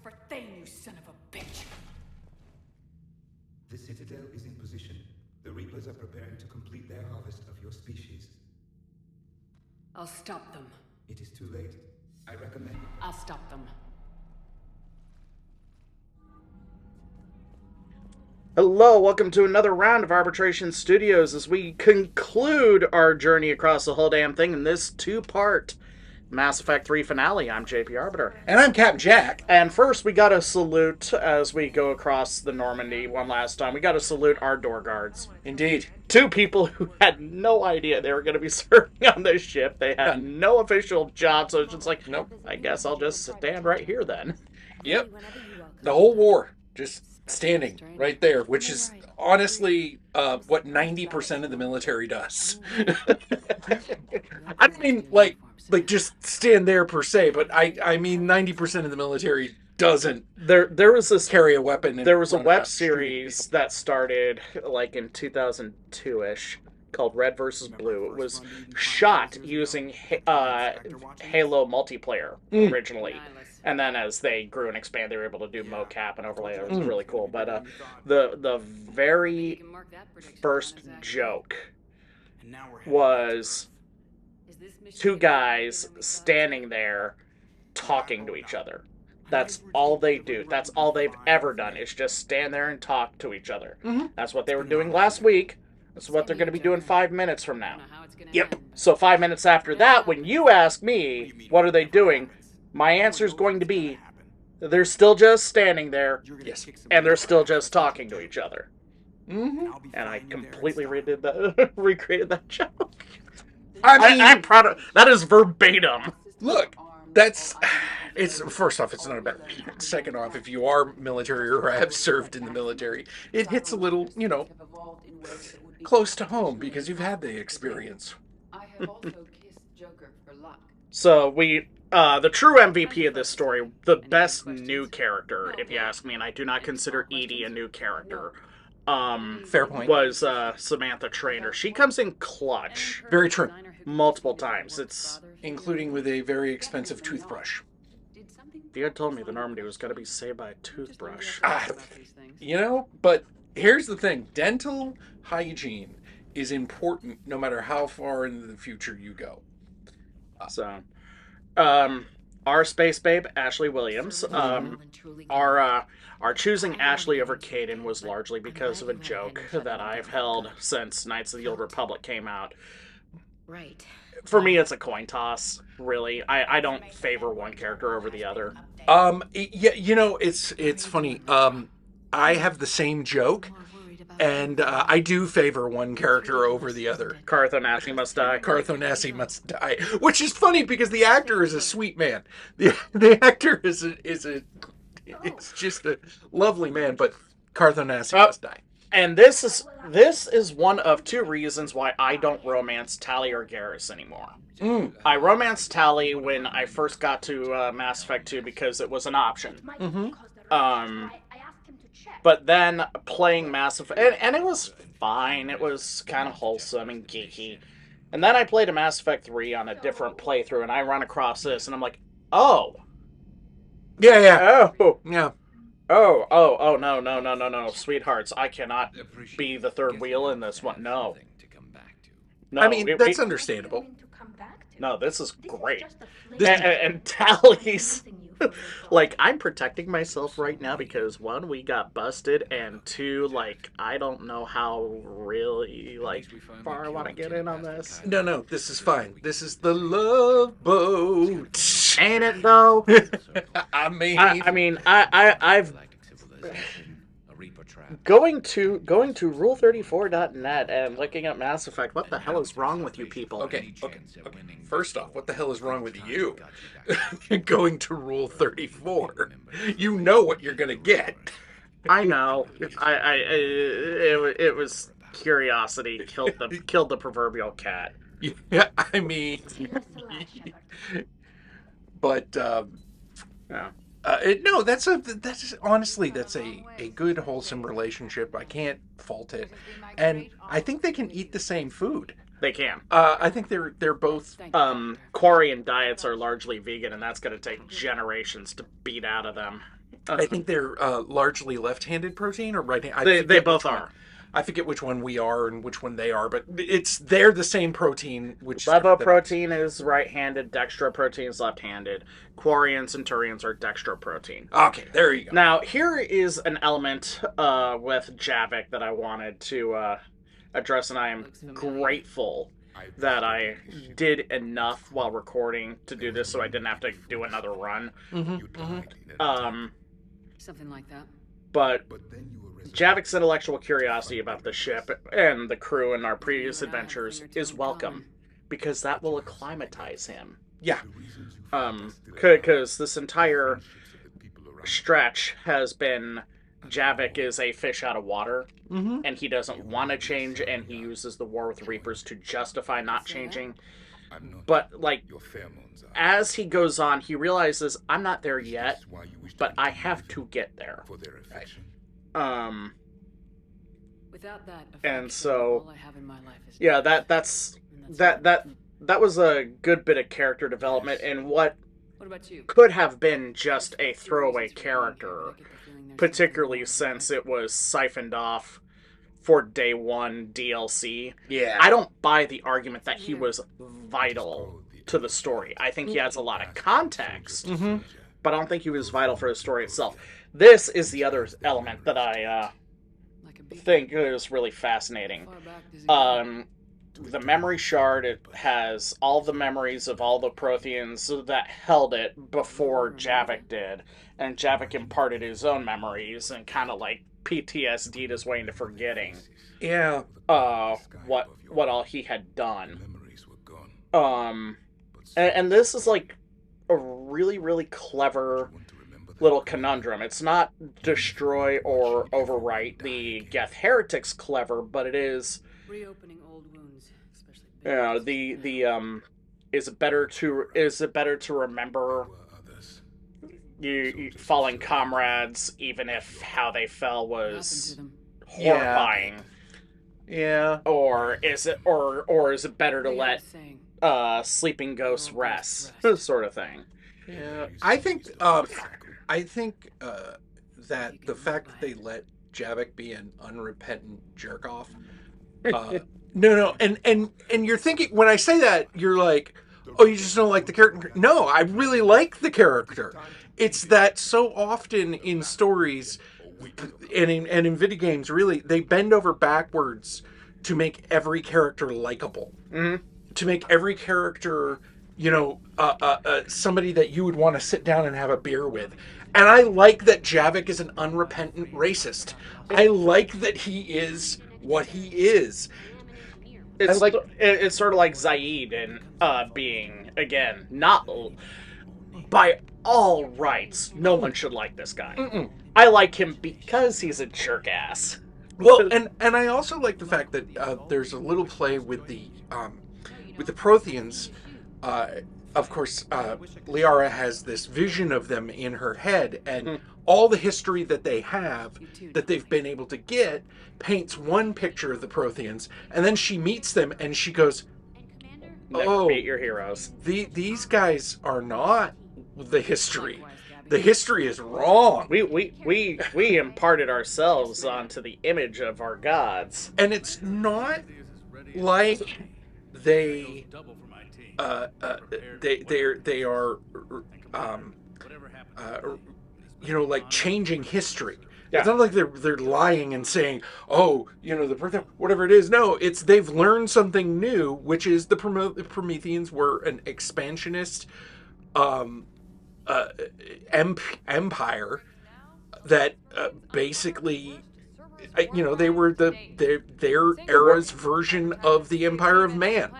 for Thane, you son of a bitch! The Citadel is in position. The Reapers are preparing to complete their harvest of your species. I'll stop them. It is too late. I recommend... I'll stop them. Hello, welcome to another round of Arbitration Studios as we conclude our journey across the whole damn thing in this two-part Mass Effect 3 finale. I'm JP Arbiter. And I'm Captain Jack. And first, we gotta salute, as we go across the Normandy one last time, we gotta salute our door guards. Indeed. Two people who had no idea they were gonna be serving on this ship. They had no official job, so it's just like, nope, I guess I'll just stand right here then. Yep. The whole war. Just standing right there, which is honestly what 90% of the military does. I don't mean like just stand there per se, but I mean 90% of the military doesn't there was this carry a weapon. There was a web series that started like in 2002-ish called Red versus Blue. It was shot using Halo multiplayer originally. And then as they grew and expanded, they were able to do mocap and overlay. It was really cool. But the very first joke was two guys standing there talking to each other. That's all they do. That's all they've ever done is just stand there and talk to each other. Mm-hmm. That's what they were doing last week. That's what they're going to be doing 5 minutes from now. Yep. So 5 minutes after that, when you ask me, what are they doing? My answer is going to be, they're still just standing there, yes, and they're still just talking to each other. Mm-hmm. And I completely recreated that joke. I'm proud of that. Is verbatim. Look, it's first off, it's not about. Second off, if you are military or have served in the military, it hits a little, close to home because you've had the experience. I have also kissed Joker for luck. So the true MVP of this story, the best new character, if you ask me, and I do not consider Edie a new character, fair point, was Samantha Trainer. She comes in clutch. Very true. Multiple times. It's including with a very expensive toothbrush. If you had told me the Normandy was going to be saved by a toothbrush. But here's the thing. Dental hygiene is important no matter how far into the future you go. Our space babe, Ashley Williams, our choosing Ashley over Caden was largely because of a joke that I've held since Knights of the Old Republic came out. Right. For me, it's a coin toss, really. I don't favor one character over the other. It's funny. I have the same joke, and I do favor one character over the other. Carth Onasi must die. Carth Onasi must die. Which is funny because the actor is a sweet man. The actor is just a lovely man, but Carth Onasi must die. And this is one of two reasons why I don't romance Tali or Garrus anymore. I romanced Tali when I first got to Mass Effect 2 because it was an option. Mm-hmm. But then playing Mass Effect, and it was fine. It was kind of wholesome and geeky. And then I played a Mass Effect 3 on a different playthrough, and I run across this, and I'm like, oh. Yeah. Oh. Yeah. Oh, no, sweethearts, I cannot be the third wheel in this one. No. I mean, that's understandable. No, this is great. And Tally's, like, I'm protecting myself right now because, one, we got busted, and two, like, I don't know how really, like, far I want to get in on this. No, this is fine. This is the love boat. Ain't it, though? I mean, I've going to rule34.net and looking at Mass Effect. What the hell is wrong with you people? Okay. First off, what the hell is wrong with you? Going to Rule 34. You know what you're gonna get. I know. It was curiosity killed the proverbial cat. Yeah, I mean, but yeah. No, that's a good wholesome relationship. I can't fault it, and I think they can eat the same food. They can. I think they're both. Quarian diets are largely vegan, and that's going to take generations to beat out of them. I think they're largely left-handed protein or right-handed. They both are. I forget which one we are and which one they are, but they're the same protein. Which Levoprotein is right-handed, dextroprotein is left-handed. Quarian Centurions are dextroprotein. Okay, there you go. Now, here is an element with Javik that I wanted to address, and I am grateful that I did enough while recording to do this so I didn't have to do another run. Something like that. But Javik's intellectual curiosity about the ship and the crew in our previous adventures is welcome, because that will acclimatize him. Yeah. Because this entire stretch has been Javik is a fish out of water, and he doesn't want to change, and he uses the war with Reapers to justify not changing. But, like, as he goes on, he realizes, I'm not there yet, but I have to get there. Without that, And so, all I have in my life is yeah, that was a good bit of character development, and what What about you? could have been just a throwaway character, particularly since it was siphoned off for day one DLC. Yeah. I don't buy the argument that he was vital to the story. I think he has a lot of context, but I don't think he was vital for the story itself. This is the other element that I think is really fascinating. The memory shard, it has all the memories of all the Protheans that held it before Javik did, and Javik imparted his own memories and kind of like PTSD'd his way into forgetting Yeah. what all he had done. And this is like a really, really clever little conundrum. It's not destroy or overwrite. The Geth Heretic's clever, but it is Reopening old wounds, especially is it better to remember you fallen comrades even if how they fell was horrifying? Yeah. Or is it better to let sleeping ghosts rest, sort of thing? Yeah. I think that the fact that they let Javik be an unrepentant jerk off. No, and you're thinking, when I say that, you're like, oh, you just don't like the character. No, I really like the character. It's that so often in stories and in video games, really, they bend over backwards to make every character likable. To make every character, somebody that you would want to sit down and have a beer with. And I like that Javik is an unrepentant racist. I like that he is what he is. It's sort of like Zaid and being, again, not by all rights, no one should like this guy. I like him because he's a jerk ass. Well, and I also like the fact that there's a little play with the Protheans. Of course, Liara has this vision of them in her head, and all the history that they have, that they've been able to get, paints one picture of the Protheans, and then she meets them, and she goes, Never meet your heroes. These guys are not the history. The history is wrong. We imparted ourselves onto the image of our gods. And it's not like they are like changing history. Yeah. It's not like they're lying and saying, oh, the person, whatever it is. No, it's they've learned something new, which is the Prometheans were an expansionist empire that basically, they were their era's version of the Empire of Man.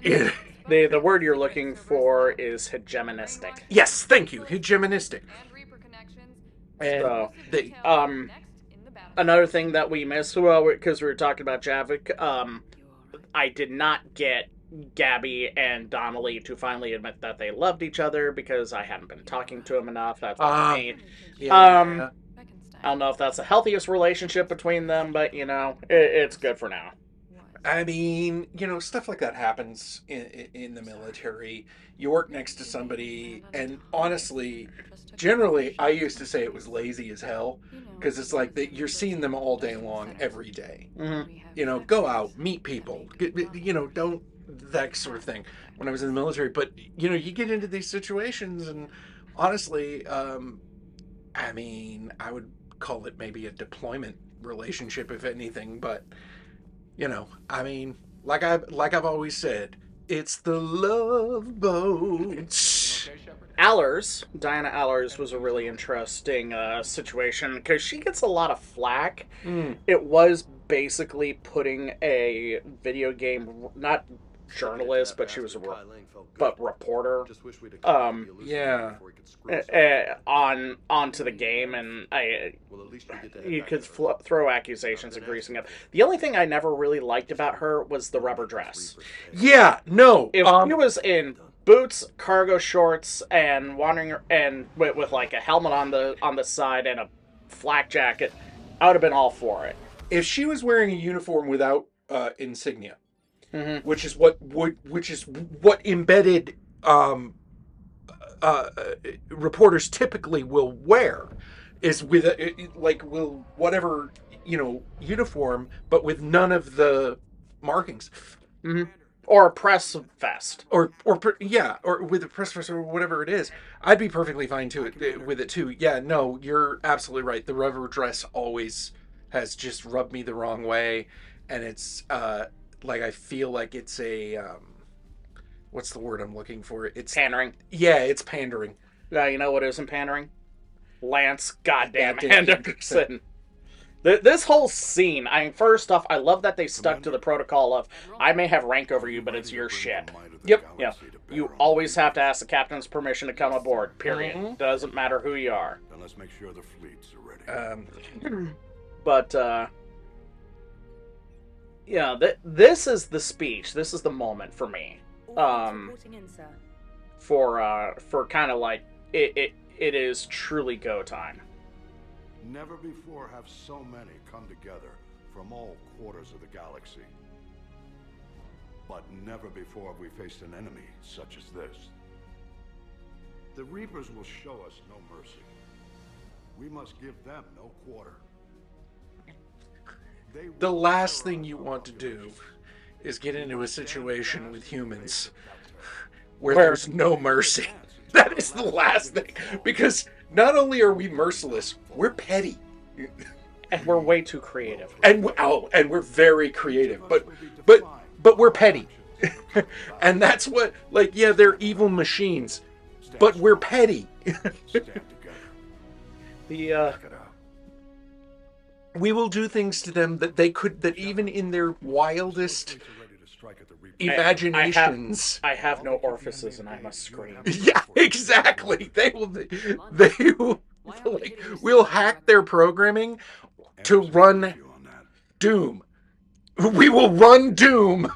The word you're looking for is hegemonistic. Yes, thank you, hegemonistic. And so, another thing that we missed, because we were talking about Javik, I did not get Gabby and Donnelly to finally admit that they loved each other because I hadn't been talking to him enough. That's what me. I don't know if that's the healthiest relationship between them, but it's good for now. I mean, stuff like that happens in the military. You work next to somebody, and honestly, generally, I used to say it was lazy as hell because it's like that you're seeing them all day long, every day. Go out, meet people, don't that sort of thing. When I was in the military, but you get into these situations, and honestly, I mean, I would call it maybe a deployment relationship, if anything, but I mean, like I've always said, it's the love boats. Diana Allers was a really interesting situation because she gets a lot of flack. It was basically putting a video game, not journalist, but she was a reporter, Yeah. onto the game, and you could throw accusations of greasing up. The only thing I never really liked about her was the rubber dress. Yeah, no. If she was in boots, cargo shorts, and wandering and with like a helmet on the side and a flak jacket, I would have been all for it. If she was wearing a uniform without insignia, which is what embedded reporters typically will wear, is with will whatever uniform, but with none of the markings. Or a press vest, or with a press vest or whatever it is. I'd be perfectly fine with it too. Yeah, no, you're absolutely right. The rubber dress always has just rubbed me the wrong way, and it's like I feel like it's a what's the word I'm looking for? It's pandering. Yeah, it's pandering. You know what isn't pandering? Lance goddamn Henderson. This whole scene, I mean, first off, I love that they stuck to the protocol of, I may have rank over you, but it's your ship. Yep. Yeah. You always have to ask the captain's permission to come aboard, period. Doesn't matter who you are. Then let's make sure the fleets are ready. But, this is the speech. This is the moment for me. For kind of like, it is truly go time. Never before have so many come together from all quarters of the galaxy. But never before have we faced an enemy such as this. The Reapers will show us no mercy. We must give them no quarter. The last thing you want to do is get into a situation with humans where there's no mercy. That is the last thing. Because not only are we merciless, we're petty. And we're way too creative. And we're very creative. But we're petty. And that's what, like, yeah, they're evil machines. But we're petty. We will do things to them that even in their wildest imaginations. I have no orifices and I must scream. Yeah, exactly. We'll hack their programming to run Doom. We will run Doom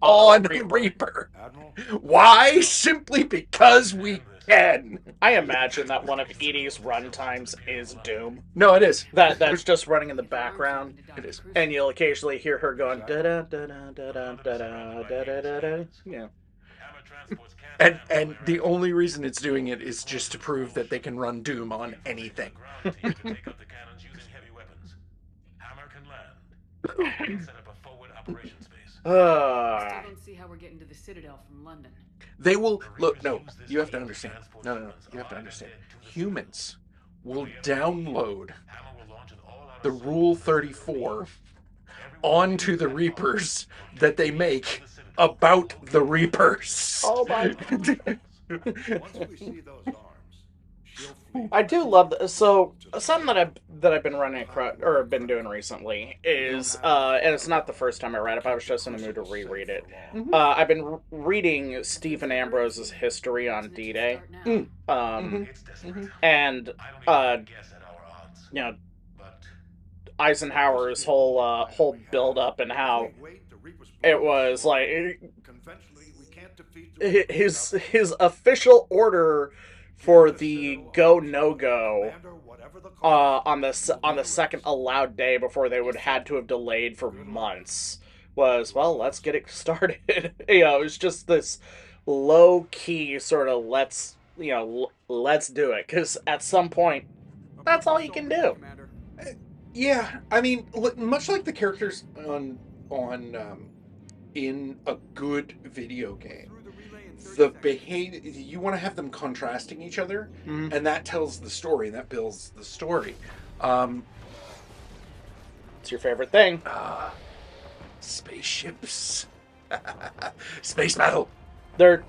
on Reaper. Why? Simply because we can. I imagine that one of Edie's runtimes is Doom. No, it is. That's just running in the background. It is. And you'll occasionally hear her going da da da da da da da da da da. Yeah. And the only reason it's doing it is just to prove that they can run Doom on anything. Still don't see how we're getting to the Citadel from London. They will look. No, you have to understand. No. You have to understand. Humans will download the Rule 34 onto the Reapers that they make about the Reapers. Oh my! Once we see those arms, she'll flee. I do love that. So something that I've been running across or been doing recently is, and it's not the first time I read it, but I was just in the mood to reread it. I've been reading Stephen Ambrose's history on D-Day, and Eisenhower's whole build up and how it was like his official order for the go no go on the second allowed day before they would had to have delayed for months was, well, let's get it started. You know, it was just this low key sort of let's do it, because at some point that's all you can do. Yeah, I mean, much like the characters on in a good video game, the behavior, you want to have them contrasting each other, and that tells the story, that builds the story. It's your favorite thing. Spaceships, space battle. There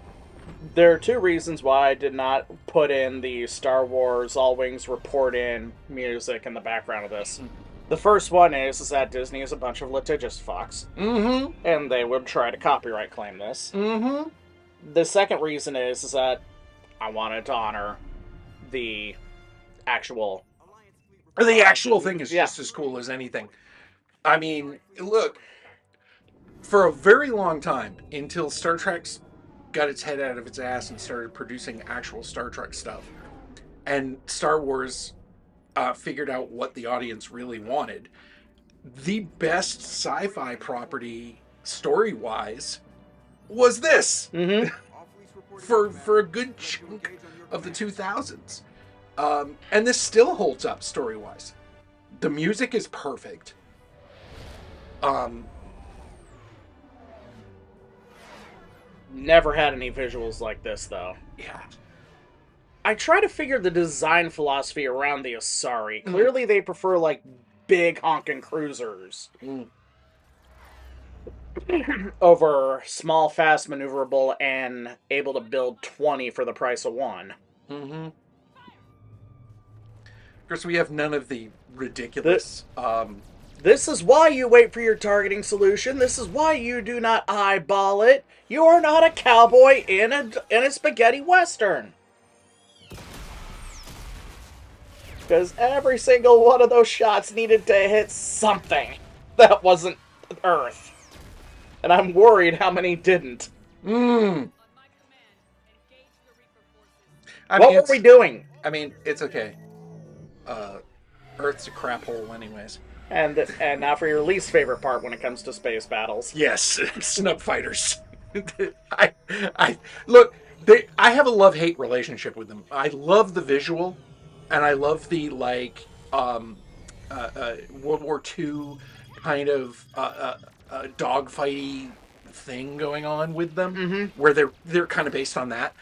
are two reasons why I did not put in the Star Wars All Wings Report In music in the background of this. The first one is that Disney is a bunch of litigious fucks. Mm-hmm. And they would try to copyright claim this. Mm-hmm. The second reason is that I wanted to honor the actual... The actual thing is just as cool as anything. I mean, look, for a very long time, until Star Trek's got its head out of its ass and started producing actual Star Trek stuff, and Star Wars figured out what the audience really wanted, the best sci-fi property story-wise was this. Mm-hmm. for a good chunk of the 2000s. And this still holds up story-wise. The music is perfect. Never had any visuals like this, though. Yeah. I try to figure the design philosophy around the Asari. Clearly they prefer, like, big honking cruisers over small, fast, maneuverable, and able to build 20 for the price of one. Mm-hmm. Of course, we have none of the ridiculous... This is why you wait for your targeting solution. This is why you do not eyeball it. You are not a cowboy in a spaghetti western. Because every single one of those shots needed to hit something that wasn't Earth. And I'm worried how many didn't. What What were we doing? I mean, it's okay. Earth's a crap hole anyways. And now for your least favorite part when it comes to space battles. Yes, snub fighters. I look. I have a love-hate relationship with them. I love the visual, and I love the World War II kind of dogfighty thing going on with them, where they're kind of based on that.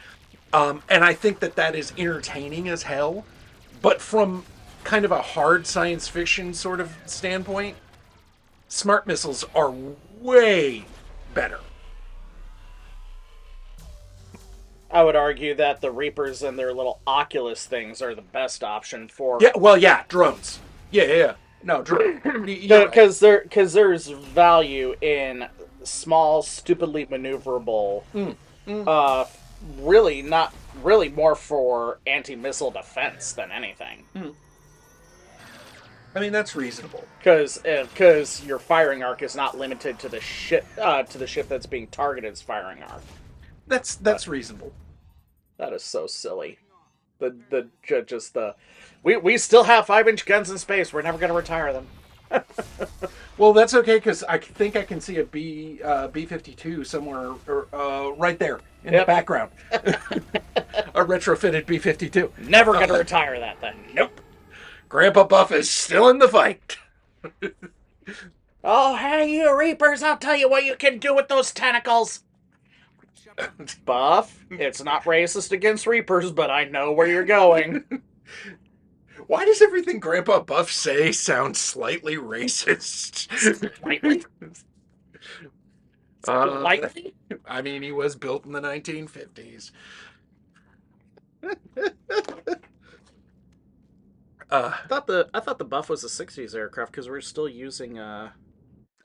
And I think that is entertaining as hell, but from kind of a hard science fiction sort of standpoint, smart missiles are way better. I would argue that the Reapers and their little Oculus things are the best option for... Yeah, drones. Yeah. No, drone. Because there's value in small, stupidly maneuverable... really more for anti-missile defense than anything. I mean, that's reasonable. Because your firing arc is not limited to the ship that's being targeted's firing arc. That's reasonable. That is so silly. We still have 5-inch guns in space. We're never going to retire them. Well, that's okay, because I think I can see a B-52 somewhere right there in the background. A retrofitted B-52. Never going to retire that thing. Nope. Grandpa Buff is still in the fight. Oh, hey, you Reapers, I'll tell you what you can do with those tentacles. Buff, it's not racist against Reapers, but I know where you're going. Why does everything Grandpa Buff say sound slightly racist? Slightly? Slightly? I mean, he was built in the 1950s. I thought the Buff was a 60s aircraft because we're still using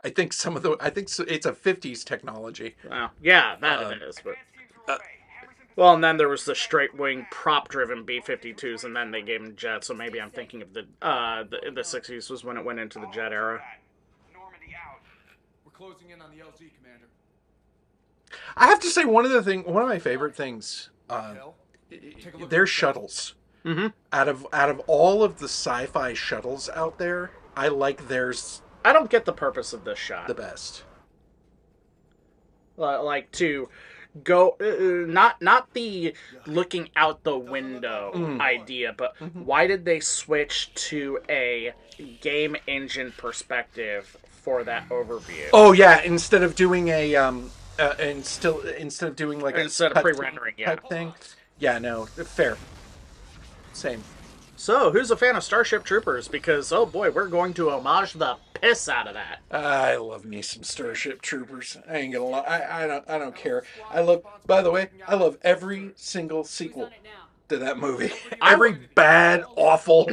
I think it's a 50s technology. Wow. Yeah, that it is. But well, and then there was the straight wing prop driven B-52s, and then they gave them jets. So maybe I'm thinking of the 60s was when it went into the jet era. We're closing in on the LZ, Commander. I have to say, one of my favorite things, they're shuttles. Mm-hmm. Out of all of the sci-fi shuttles out there, I like theirs I don't get the purpose of this shot. the best. like to go not the looking out the window idea, but why did they switch to a game engine perspective for that overview Oh yeah, instead of doing a instead of doing like a instead of pre-rendering? Yeah. type thing. Yeah, no, fair. Same. So, who's a fan of Starship Troopers? Because oh boy, we're going to homage the piss out of that. I love me some Starship Troopers. I ain't gonna lie. I don't care. I love. By the way, I love every single sequel to that movie. Every bad, awful,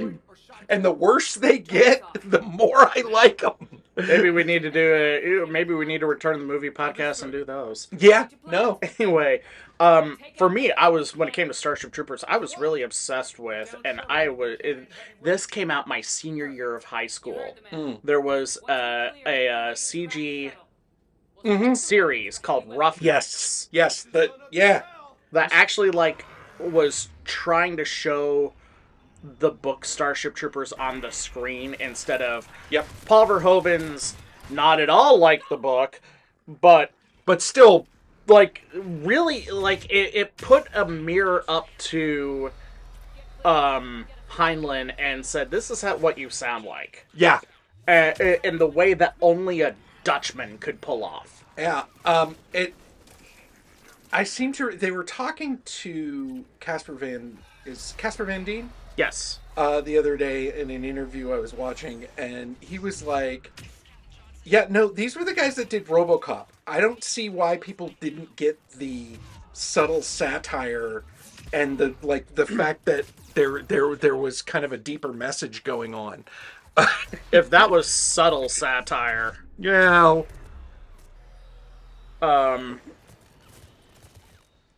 and the worse they get, the more I like them. Maybe we need to do maybe we need to return to the movie podcast and do those. Yeah. No. Anyway, for me, when it came to Starship Troopers, I was really obsessed with, and this came out my senior year of high school. There was a CG series called Rough. Yes. Yes. That actually was trying to show the book Starship Troopers on the screen instead of Paul Verhoeven's not at all like the book, but still really it put a mirror up to Heinlein and said, this is what you sound like. Yeah. In the way that only a Dutchman could pull off. Yeah. They were talking to Casper Van Dien? Yes. The other day in an interview I was watching, and he was like, yeah, no, these were the guys that did RoboCop. I don't see why people didn't get the subtle satire and the fact that there was kind of a deeper message going on. If that was subtle satire. Yeah.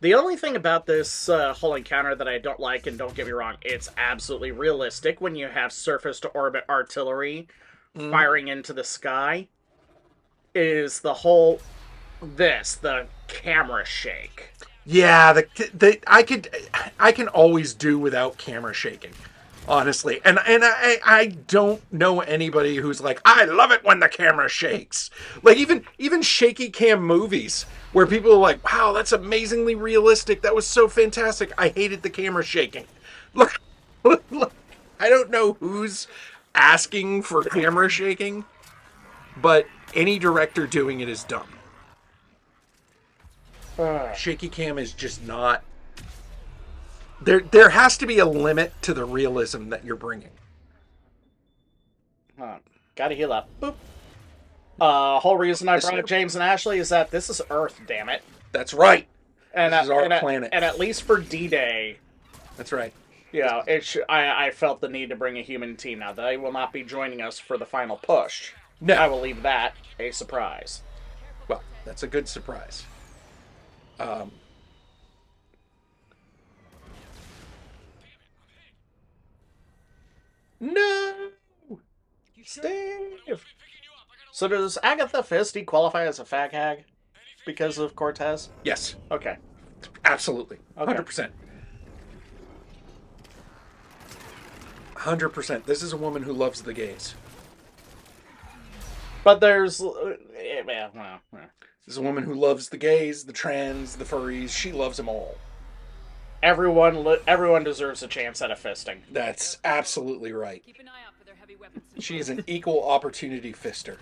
The only thing about this whole encounter that I don't like, and don't get me wrong, it's absolutely realistic when you have surface-to-orbit artillery firing into the sky, is the camera shake. Yeah, I can always do without camera shaking, honestly. And I don't know anybody who's like, I love it when the camera shakes. Like even shaky cam movies where people are like, wow, that's amazingly realistic. That was so fantastic. I hated the camera shaking. Look, I don't know who's asking for camera shaking, but any director doing it is dumb. Shaky cam is just not. There has to be a limit to the realism that you're bringing. Gotta heal up. Boop. Whole reason I brought up James and Ashley is that this is Earth, damn it. That's right. And this is our planet. And at least for D-Day. That's right. Yeah, I felt the need to bring a human team. Now, they will not be joining us for the final push. No. I will leave that a surprise. Well, that's a good surprise. No! Steve! So does Agatha Christie qualify as a fag hag because of Cortez? Yes. Okay. Absolutely. Okay. 100%. 100%. This is a woman who loves the gays. But there's... This is a woman who loves the gays, the trans, the furries. She loves them all. Everyone deserves a chance at a fisting. That's absolutely right. Keep an eye out for their heavy weapons. She is an equal opportunity fister.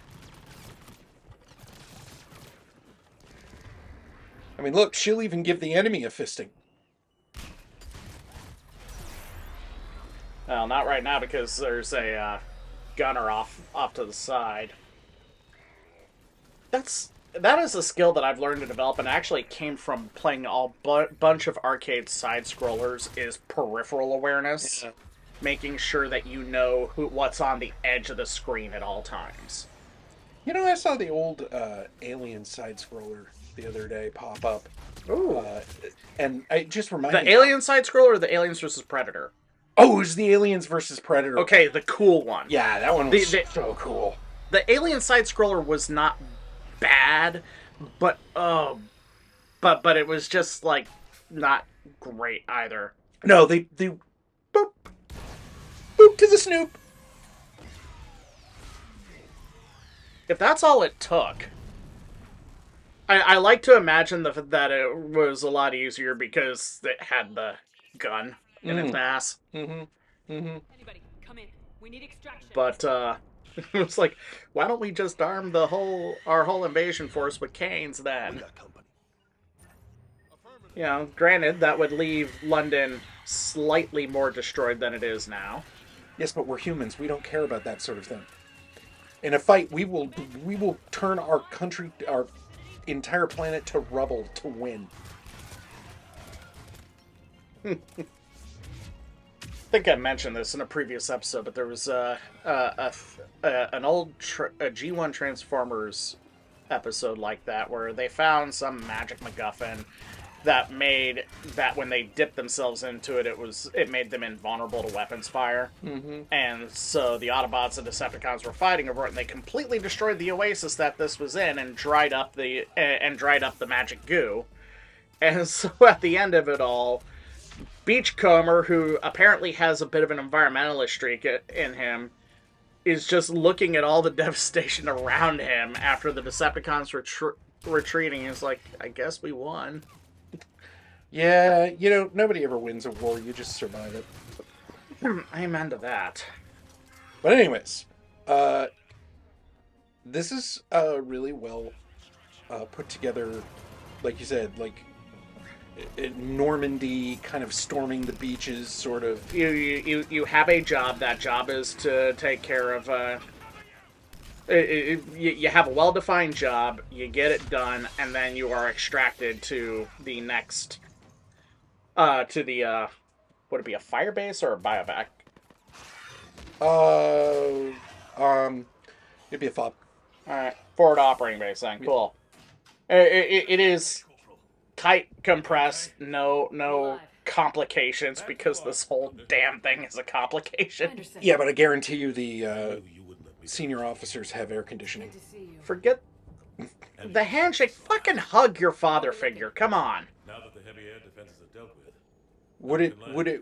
I mean, look, she'll even give the enemy a fisting. Well, not right now because there's a gunner off to the side. That is a skill that I've learned to develop, and actually came from playing bunch of arcade side scrollers. Is peripheral awareness, making sure that you know what's on the edge of the screen at all times. You know, I saw the old Alien side scroller the other day pop up. Ooh. And I just reminded me. The Alien side scroller or the Aliens vs Predator? Oh, it was the Aliens versus Predator. Okay, the cool one. Yeah, that one was so cool. The Alien side scroller was not bad, but it was just like not great either. No, they boop to the snoop. If that's all it took, I like to imagine that it was a lot easier because it had the gun in its ass. Mm-hmm. Mm-hmm. Anybody, come in. We need extraction. But it was like, why don't we just arm our whole invasion force with canes then? You know, granted, that would leave London slightly more destroyed than it is now. Yes, but we're humans. We don't care about that sort of thing. In a fight, we will turn our country, our entire planet to rubble to win. I think I mentioned this in a previous episode, but there was an old a G1 Transformers episode like that where they found some magic MacGuffin that made that when they dipped themselves into it, it made them invulnerable to weapons fire. Mm-hmm. And so the Autobots and Decepticons were fighting over it, and they completely destroyed the oasis that this was in, and dried up the magic goo. And so at the end of it all, Beachcomber, who apparently has a bit of an environmentalist streak in him, is just looking at all the devastation around him after the Decepticons retreating. He's like, I guess we won. Yeah, nobody ever wins a war. You just survive it. Amen to that. But anyways, this is really well put together, like you said, like Normandy kind of storming the beaches, sort of. You have a job. That job is to take care of. You have a well-defined job. You get it done, and then you are extracted to the next. Would it be a fire base or a biovac? It'd be a FOB. Alright, forward operating base then, cool. It is tight, compressed, no complications, because this whole damn thing is a complication. Yeah, but I guarantee you the senior officers have air conditioning. Forget the handshake, fucking hug your father figure, come on. Now that the heavy air defenses are dealt with,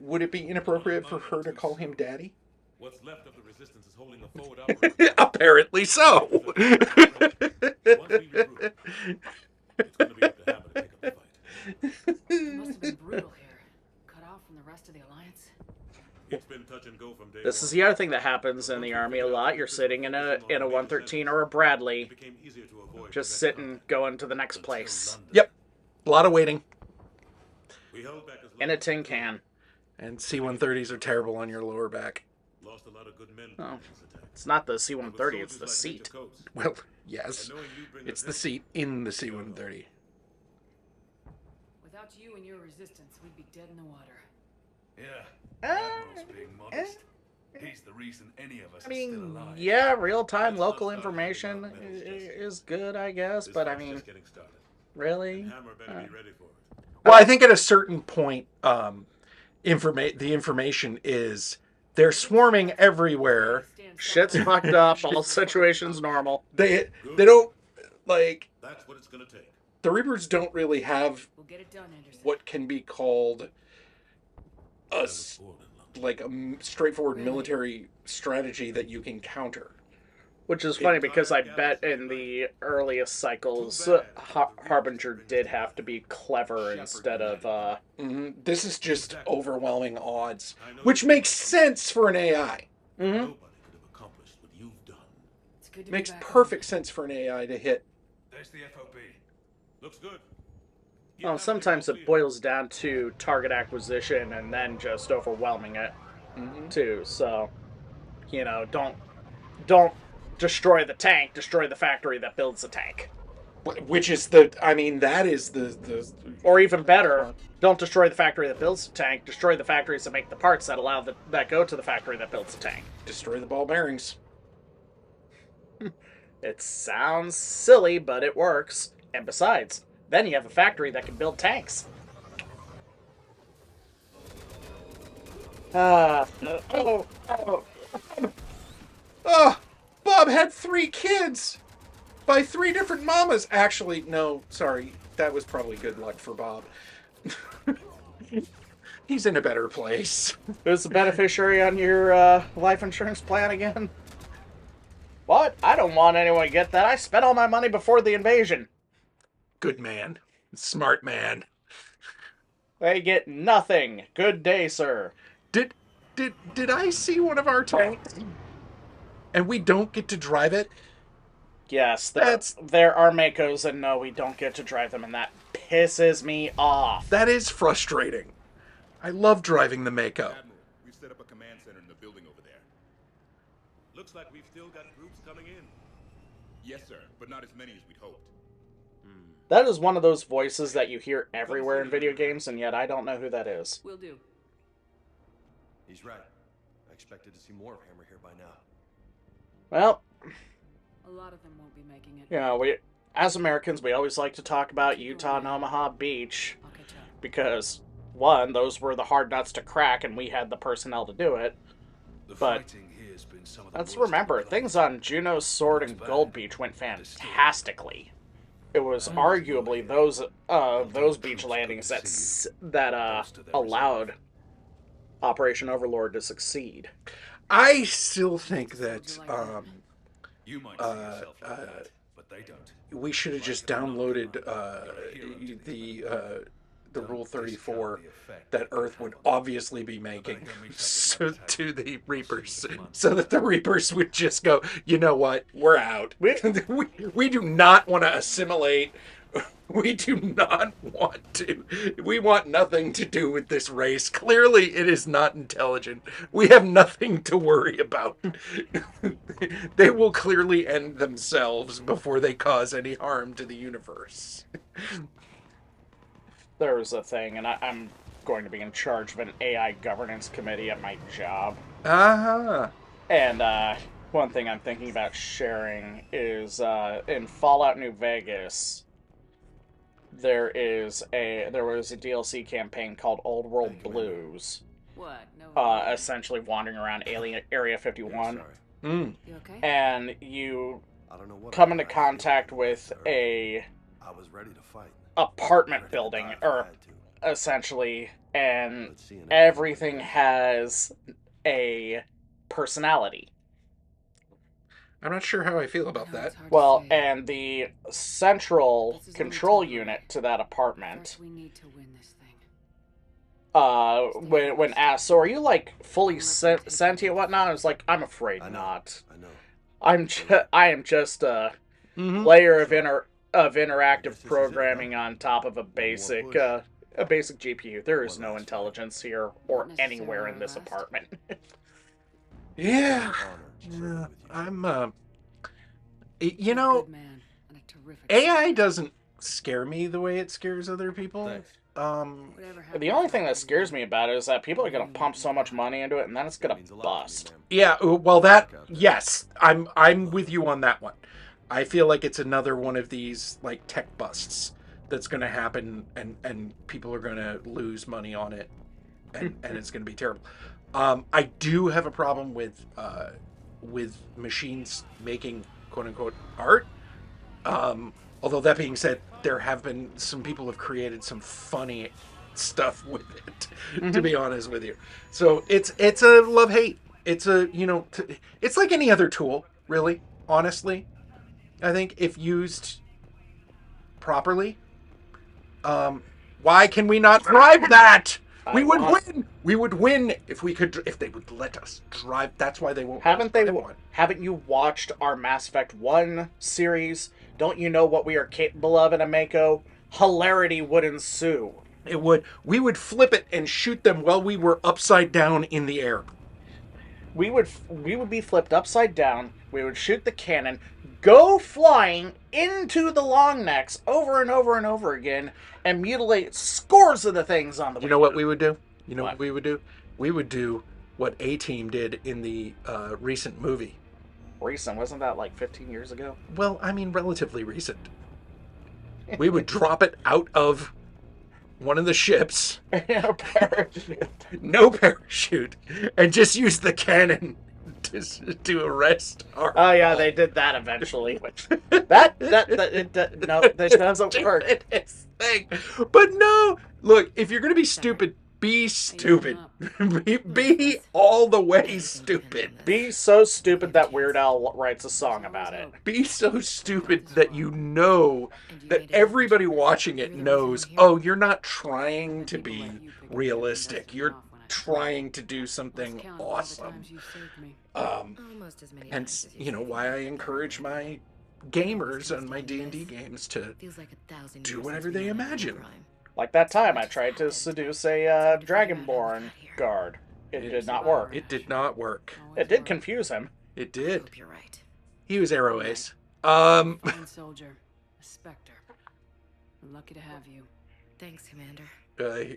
Would it be inappropriate for her to call him daddy? what's left of the resistance is holding a forward operating. Apparently so. Once we regroup, it's going to be up to Hammer to take up the fight. It must have been brutal here. Cut off from the rest of the Alliance. It's been touch and go from day This one. is the other thing that happens in the Army a lot. You're sitting in a 113 or a Bradley, It became easier to avoid just direct sitting, contact going to the next until place. London. Yep. A lot of waiting. We held back as long In a as we tin could. can. And C-130s are terrible on your lower back. Lost a lot of good men Oh. in this attack. It's not the But with C-130, it's the soldiers like Major seat. Coates, Well, yes. and knowing you'd bring It's us the in, seat in the C-130. Without you and your resistance, we'd be dead in the water. Yeah. Uh, Being modest. He's the reason any of us I are still mean, alive. yeah, real-time Let's local not start information talking about mental justice. is good, I guess, this but I fight's mean, just getting started. really? And Hammer better be ready for it. Well, I think at a certain point, the information is they're swarming everywhere. Shit's fucked up, all situations normal. They don't, like, That's what it's going to take. the Reapers don't really have We'll get it done, Anderson. what can be called I was born in London. like a straightforward military strategy that you can counter. Which is funny because I bet in the earliest cycles, Harbinger did have to be clever instead of, This is just overwhelming odds, which makes sense for an AI. Nobody could have accomplished what you've done. It's good to Makes be back perfect sense for an AI to hit. There's the FOB. Looks good. well, sometimes it boils down to target acquisition and then just overwhelming it, too. So, don't destroy the tank, destroy the factory that builds the tank. Which is that is the Or even better, don't destroy the factory that builds the tank, destroy the factories that make the parts that go to the factory that builds the tank. destroy the ball bearings. It sounds silly, but it works. And besides, then you have a factory that can build tanks. Oh, Bob had 3 kids by 3 different mamas. Actually, no, sorry. That was probably good luck for Bob. He's in a better place. Who's the beneficiary on your life insurance plan again? What? I don't want anyone to get that. I spent all my money before the invasion. Good man. Smart man. They get nothing. Good day, sir. Did I see one of our tanks? And we don't get to drive it? Yes, That's there are Makos, and no, we don't get to drive them, and that pisses me off. that is frustrating. I love driving the Mako. Admiral, we've set up a command center in the building over there. Looks like we've still got groups coming in. Yes, sir, but not as many as we'd hoped. That is one of those voices that you hear everywhere in video games, and yet I don't know who that is. Will do. He's right. I expected to see more of Hammer here by now. Well, A lot of them won't be making it. you know, we as Americans, we always like to talk about Utah and Omaha Beach I'll catch up. because, one, those were the hard nuts to crack, and we had the personnel to do it. The But fighting here's been some of the let's worst remember, in my things life. on Juneau's Sword and Gold Beach went fantastically. It was arguably those beach landings that allowed Operation Overlord to succeed. I still think that You might see yourself like that, but they don't. we should have just downloaded the Rule 34 that Earth would obviously be making to the Reapers, so that the Reapers would just go, you know what, we're out. We do not want to assimilate. We do not want to. We want nothing to do with this race. Clearly, it is not intelligent. We have nothing to worry about. They will clearly end themselves before they cause any harm to the universe. There was a thing, and I'm going to be in charge of an AI governance committee at my job. Uh-huh. And one thing I'm thinking about sharing is in Fallout New Vegas, there was a DLC campaign called Old World Blues, What? No. essentially wandering around Area 51, Sorry. Mm. You okay? and you I don't know what. come into I feel contact like, with sir. a I was ready to fight. apartment Ready to building, die if I or had to. essentially, and But seeing everything has a personality. I'm not sure how I feel about No, that. it's hard to Well, say. and the central This is only control temporary. unit to that apartment, First, we need to win this thing. when asked, so are you like fully sentient whatnot? I was like, I'm afraid I know. not. I know. I am just a Mhm. layer of interactive programming on top of a basic GPU. There is no intelligence here or Not anywhere in necessarily this last. apartment. Yeah. Honor serving Yeah. with you. I'm, You're you a know, good man and a terrific AI doesn't scare me the way it scares other people. Thanks. Whatever happened The only to thing that that scares lady? me about it is that people are going to pump so much money into it, and then it's That going means to a lot to me, bust. ma'am. Yeah, well, that, yes, I'm with you on that one. I feel like it's another one of these like tech busts that's going to happen, and people are going to lose money on it, and it's going to be terrible. I do have a problem with machines making quote unquote art. Although that being said, there have been some people have created some funny stuff with it, to be honest with you. So it's a love hate. It's a it's like any other tool, really. Honestly, I think if used properly, why can we not drive that? We would win. We would win if we could. If they would let us drive. That's why they won't. Haven't they? drive one. Haven't you watched our Mass Effect 1 series? Don't you know what we are capable of in a Mako? Hilarity would ensue. It would. We would flip it and shoot them while we were upside down in the air. We would be flipped upside down. We would shoot the cannon, go flying into the long necks over and over and over again, and mutilate scores of the things on the way. You know what we would do? You know What? what we would do? We would do what A-Team did in the recent movie. Recent, wasn't that like 15 years ago? Well, I mean, relatively recent. We would drop it out of one of the ships, no parachute, and just use the cannon to arrest our. Oh yeah, they did that eventually. Which no, that doesn't work. Its thing. But no, look, if you're gonna be stupid, Be stupid. Be all the way stupid. Be so stupid that Weird Al writes a song about it. Be so stupid that you know that everybody watching it knows, oh, you're not trying to be realistic. You're trying to do something awesome. And you know why I encourage my gamers and my D&D games to do whatever they imagine. Like that time I tried to seduce a Dragonborn guard. It did not work. It did not work. It did confuse him. It did. You're right. He was arrow ace. Fine soldier, a Spectre. We're lucky to have you. Thanks, Commander.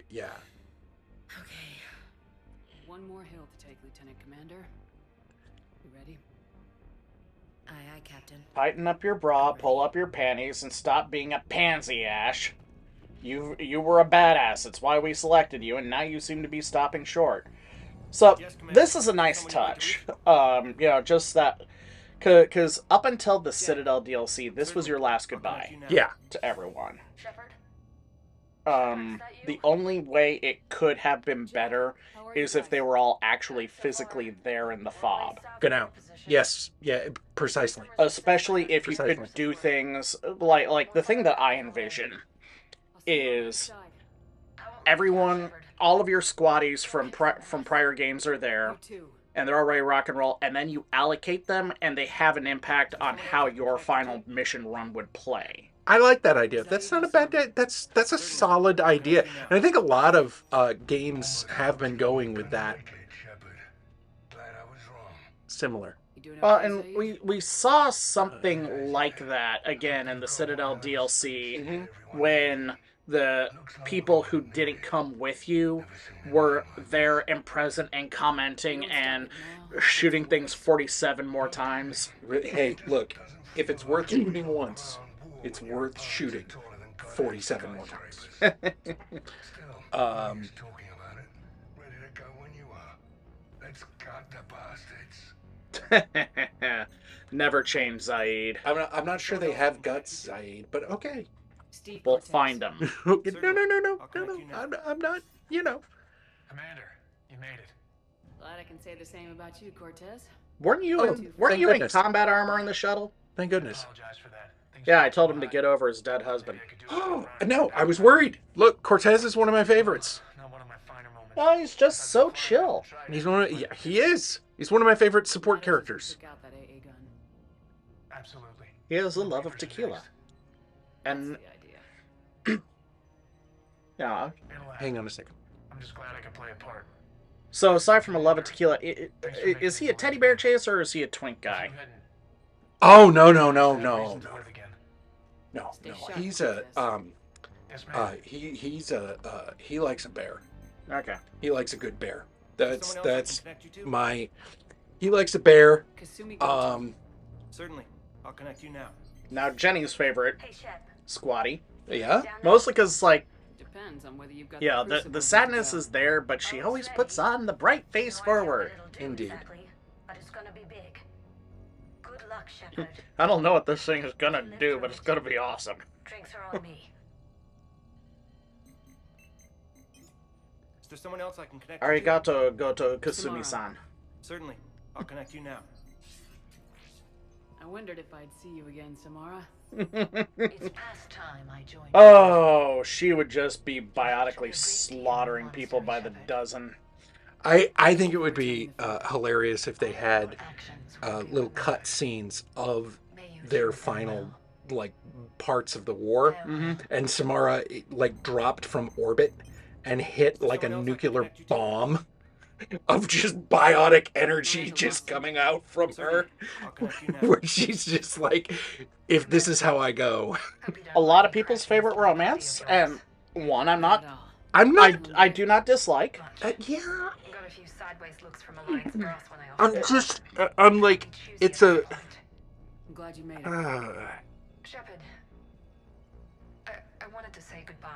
Yeah. Okay. One more hill to take, Lieutenant Commander. You ready? Aye, Captain. Tighten up your bra, pull up your panties, and stop being a pansy, Ash. You were a badass. It's why we selected you, and now you seem to be stopping short. So, this is a nice touch. You know, just that... Because up until the Citadel DLC, this was your last goodbye. Yeah. To everyone. The only way it could have been better is if they were all actually physically there in the fob. Genau. Yes. Yeah, precisely. Especially if you could do things like the thing that I envision is everyone, all of your squaddies from prior games are there, and they're already rock and roll, and then you allocate them, and they have an impact on how your final mission run would play. I like that idea. That's not a bad. That's a solid idea, and I think a lot of games have been going with that. Similar. Well, and we saw something like that again in the Citadel DLC when the people who didn't come with you were there and present and commenting and shooting things 47 more times. Hey, look, if it's worth shooting once, it's worth shooting 47 more times. Talking about it. Ready to go when you are. Let's cut the bastards. Never change, Zaid. I'm not sure they have guts, Zaid, but okay. We'll find them. No. I'm not, you know. Commander, you made it. Glad I can say the same about you, Cortez. Weren't you thank in goodness. combat armor in the shuttle? Thank goodness. Apologize for that. Things Yeah, I told him to get over his dead husband. Oh, no, I was worried. Look, Cortez is one of my favorites. Not one of my finer moments. Oh, he's just so chill. He's he is. He's one of my favorite support characters. Took out that AA gun. Absolutely. He has a love of tequila. And, That's the idea. yeah. Hang on a second. I'm just glad I can play a part. So aside from a love of tequila, is he a teddy bear chaser or is he a twink guy? Oh, no. He's a he likes a bear. Okay. He likes a good bear. That's my he likes a bear. Certainly. I'll connect you now. Now Jenny's favorite, Squatty. Yeah. Mostly because, like, Depends on whether you've got yeah, crucible the to sadness tell. is there, but she always puts on the bright face forward. Indeed. But it's gonna be big. Good luck, Shepard. I don't know what this thing is gonna do, but it's gonna be awesome. Drinks are on me. Is there someone else I can connect Arigato goto Kasumi-san. Certainly. I'll connect you now. I wondered if I'd see you again, Samara. It's past time I joined. Oh, she would just be biotically slaughtering people by the dozen. I think it would be hilarious if they had little cut scenes of their final like parts of the war, and Samara like dropped from orbit and hit like a nuclear bomb of just biotic energy just coming out from her, where she's just like, if this is how I go. A lot of people's favorite romance, and one I'm not. I'm not. I do not dislike. Yeah. Got a few sideways looks from Alliance brass when I I'm just. I'm like. It's a. I'm glad you made it. Shepard, I wanted to say goodbye.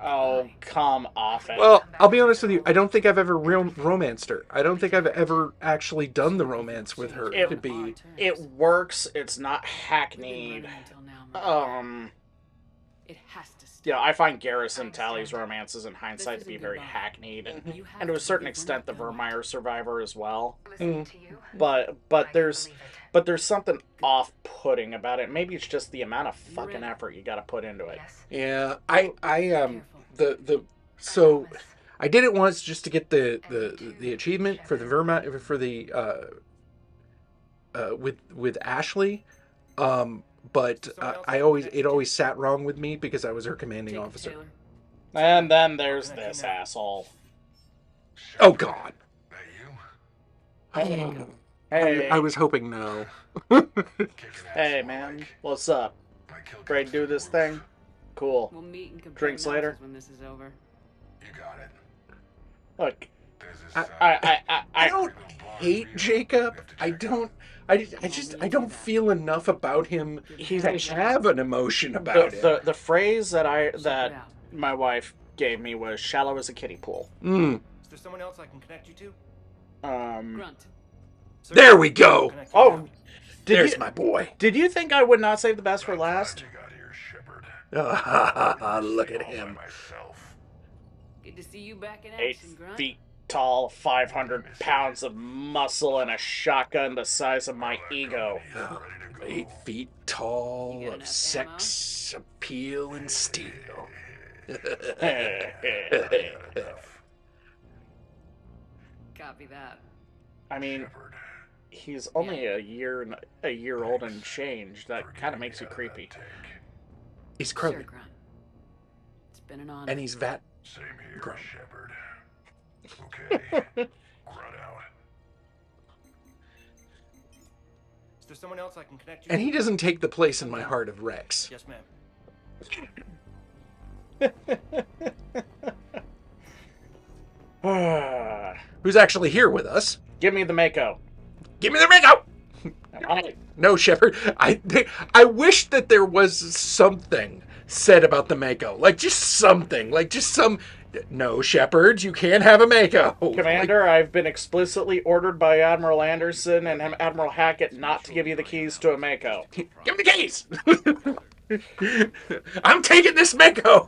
Oh, come off it. Well, I'll be honest with you. I don't think I've ever romanced her. I don't think I've ever actually done the romance with her to be. It works. It's not hackneyed. It has to stop. you know, I find Garrison Tally's romances in hindsight to be very hackneyed, and to a certain extent the Vermeer survivor as well. Listening to you, But I can there's believe it. but there's something off-putting about it. Maybe it's just the amount of fucking effort you got to put into it. Yes. Yeah, so I did it once just to get the achievement for the with Ashley, but it always sat wrong with me because I was her commanding Take it, officer. Taylor. And then there's this asshole. Oh God! That you? Hey, I was hoping no. Kicking ass hey more man, like. what's up? My kill Ready to do this thing? Cool. We'll meet and compare Drinks later? notes when this is over. You got it. Look, There's this I don't hate Jacob. I don't feel enough about him to have an emotion about it. the phrase that Check it out. my wife gave me was shallow as a kiddie pool. Is there someone else I can connect you to? Grunt. Sir, There we go. connect you Oh, now. There's my boy. did you think I would not save the best for last? You got here, Shepard. Look at All by him. myself. Good to see you back in 8 action, Grunt. feet tall, 500 pounds of muscle, and a shotgun the size of my ego. Ready to go. 8 feet tall, You got of enough sex, appeal, and steel. Copy that. I mean, Shepard. he's only a year old and change. That kind of makes you Forget creepy. that take. He's Sure, Krogan, Grunt. It's been an honor. and he's Vat. Same here, Grunt. Shepard. Okay. Grunt out. Is there someone else I can connect you And to? he doesn't take the place in my heart of Rex. Yes, ma'am. Who's actually here with us. Give me the Mako. Give me the Mako! No, Shepard. I wish that there was something said about the Mako. Like, just something. Like, just some... No, Shepard, you can't have a Mako. Commander, I've been explicitly ordered by Admiral Anderson and Admiral Hackett not to give you the keys to a Mako. Give me the keys! I'm taking this Mako!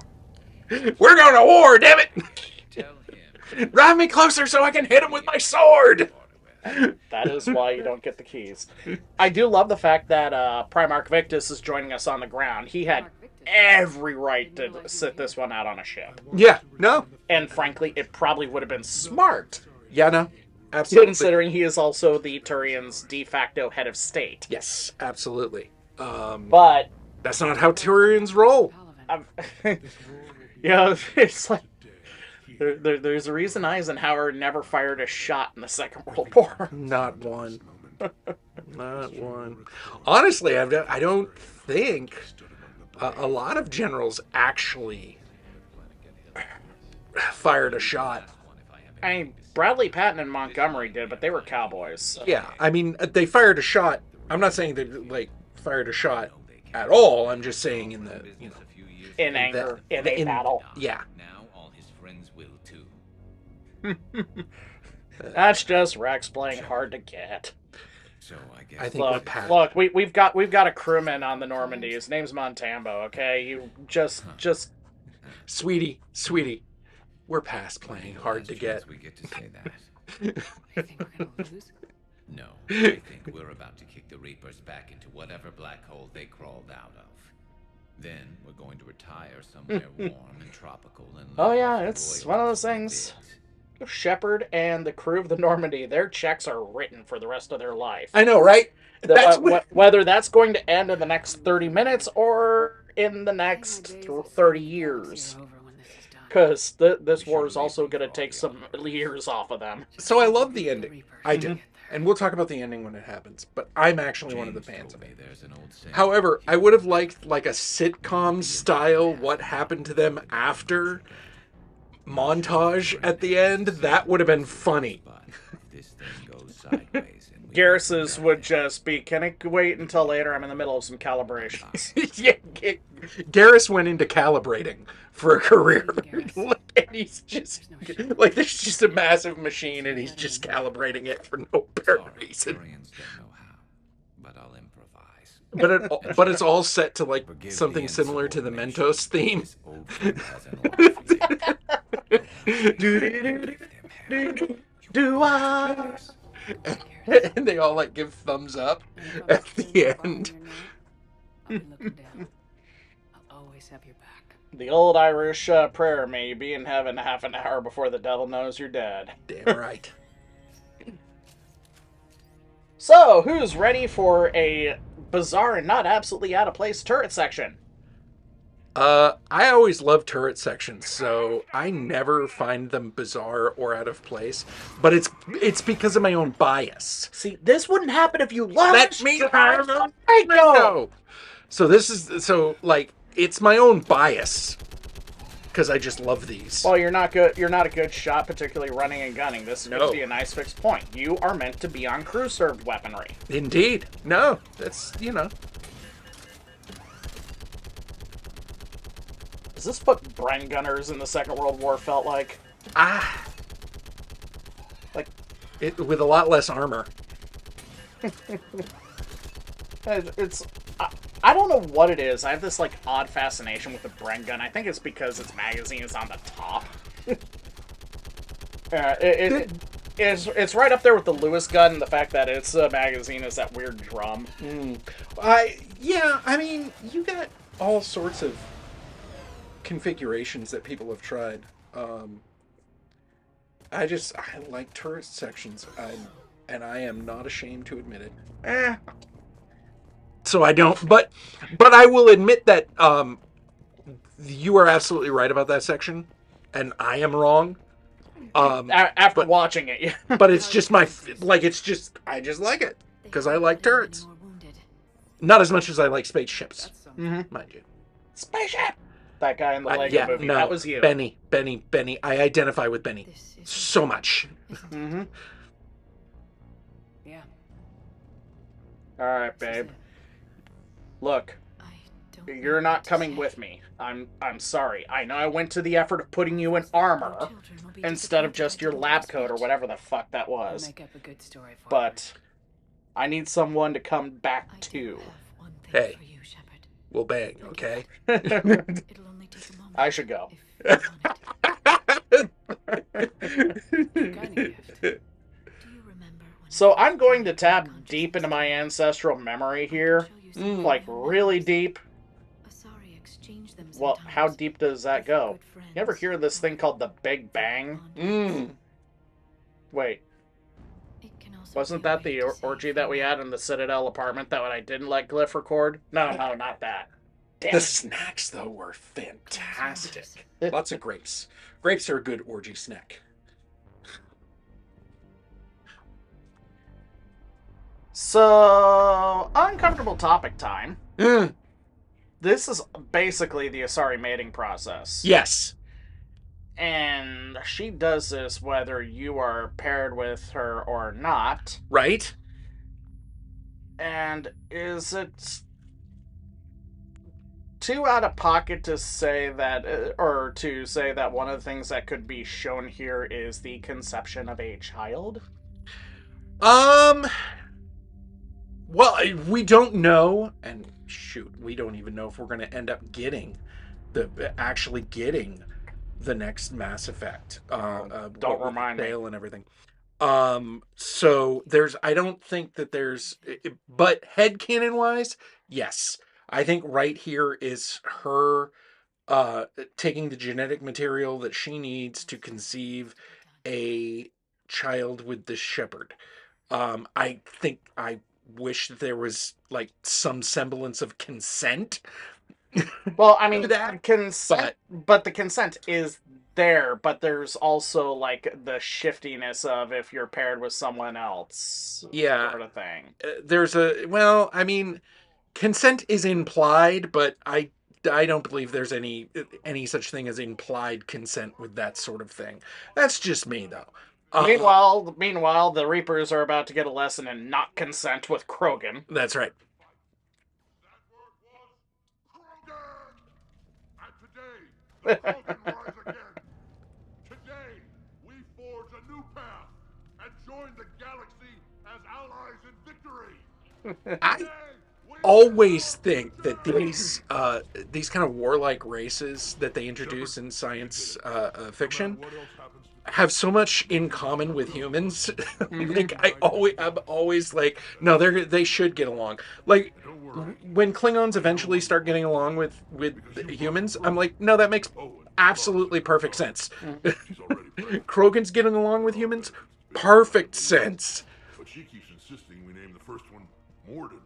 We're going to war, damn it! Tell him. Drive me closer so I can hit him with my sword! That is why you don't get the keys. I do love the fact that Primarch Victus is joining us on the ground. He had every right to sit this one out on a ship. Yeah, no. And frankly, it probably would have been smart, Yeah, no. Absolutely. considering he is also the Turian's de facto head of state. Yes, absolutely. But, That's not how Turians roll. you know, it's like, there's a reason Eisenhower never fired a shot in the Second World War. Not one. Not one. Honestly, I don't think a lot of generals actually fired a shot. I mean, Bradley Patton and Montgomery did, but they were cowboys. So. Yeah, I mean, they fired a shot. I'm not saying they, like, fired a shot at all. I'm just saying in the, you know... In anger, in a battle. Yeah. Now all his friends will too. That's just Rex playing hard to get. So I guess I think we're past... Look, we've got a crewman on the Normandy. His name's Montambo. Okay, you just Sweetie, we're past playing hard to get. we get to say that. I think we're gonna lose. No, I think we're about to kick the Reapers back into whatever black hole they crawled out of. Then we're going to retire somewhere warm and tropical and Oh live yeah, off the it's one of those royalties things. we did. Shepard and the crew of the Normandy, their checks are written for the rest of their life. I know, right? That's what... Whether that's going to end in the next 30 minutes or in the next 30 years. Because this war is also going to take some years off of them. So I love the ending. I do. And we'll talk about the ending when it happens. But I'm actually one of the James fans of told it. me there's an old saying. However, I would have liked like a sitcom style what happened to them after montage at the end. That would have been funny. But if this thing goes sideways and we Garrus's would just be, can it wait until later? I'm in the middle of some calibrations. Yeah, Garrus went into calibrating for a career. And he's just like, there's just a massive machine and he's just calibrating it for no apparent reason. Turians don't know how, but I'll improvise. but it's all set to like Forgive something the similar to the insubordination. Mentos theme. This old friend has an order for you. Do I? And they all like give thumbs up And if I'm at scared the you're bomb end. or not, I'll be looking down. I'll always have your back. The old Irish prayer, may you be in heaven half an hour before the devil knows you're dead. Damn right. So, who's ready for a bizarre and not absolutely out of place turret section? I always love turret sections, so I never find them bizarre or out of place. But it's because of my own bias. See, this wouldn't happen if you let Let me go. So it's my own bias because I just love these. Well, you're not good. You're not a good shot, particularly running and gunning. This No. would be a nice fixed point. You are meant to be on crew-served weaponry. Indeed. No, that's Is this what Bren gunners in the Second World War felt like? Like, it with a lot less armor. it's. I don't know what it is. I have this like odd fascination with the Bren gun. I think it's because its magazine is on the top. It's right up there with the Lewis gun and the fact that its magazine is that weird drum. I mean, you got all sorts of configurations that people have tried. I like turret sections. And I am not ashamed to admit it. So I don't, but I will admit that you are absolutely right about that section, and I am wrong. After watching it, yeah. But it's just I just like it because I like turrets. Not as much as I like spaceships, mind you. Spaceship. That guy in the Lego movie. No, that was you. Benny. I identify with Benny so much. Mm-hmm. Yeah. All right, babe. Look, you're not coming with me. I'm sorry. I know I went to the effort of putting you in armor instead of just your lab coat or whatever the fuck that was. Make up a good story for But I need someone to come back to. Hey, we'll bang, okay? I should go. So I'm going to tap deep into my ancestral memory here. Like, really deep. Well, how deep does that go? You ever hear of this thing called the Big Bang? Wait. Wasn't that the orgy that we had in the Citadel apartment that I didn't let Glyph record? No, not that. Damn. The snacks, though, were fantastic. Lots of grapes. Grapes are a good orgy snack. So, uncomfortable topic time. This is basically the Asari mating process. Yes. And she does this whether you are paired with her or not. Right. And is it too out of pocket to say that, or to say that one of the things that could be shown here is the conception of a child? Well, we don't know, and shoot, we don't even know if we're going to end up actually getting the next Mass Effect. Don't remind me. And everything. So I don't think that there's, but headcanon wise, yes. I think right here is her taking the genetic material that she needs to conceive a child with the shepherd. I wish that there was like some semblance of consent. Well, I mean, that, consent, but the consent is there, but there's also like the shiftiness of if you're paired with someone else, sort of thing. I mean, consent is implied, but I don't believe there's any such thing as implied consent with that sort of thing. That's just me, though. Meanwhile, the Reapers are about to get a lesson in not consent with Krogan. That's right. And today, the Krogan rise again. Today, we forge a new path and join the galaxy as allies in victory. Today, always think that these kind of warlike races that they introduce in science fiction have so much in common with humans. Like I'm always like, no, they should get along. Like when Klingons eventually start getting along with humans, I'm like, no, that makes absolutely perfect sense. Krogan's getting along with humans, perfect sense. But she keeps insisting we name the first one Morden.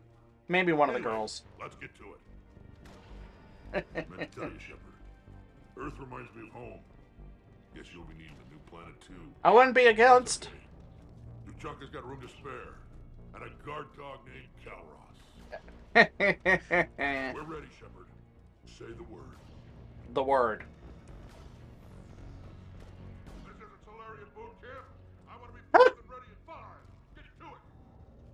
Maybe one of the girls. Let's get to it. I meant to tell you, Shepard. Earth reminds me of home. Guess you'll be needing a new planet too. I wouldn't be against. Tuchaka's got room to spare, and a guard dog named Calros. We're ready, Shepard. Say the word. The word. This isn't Solarian boot camp. I want to be fast and ready in 5. Get to it.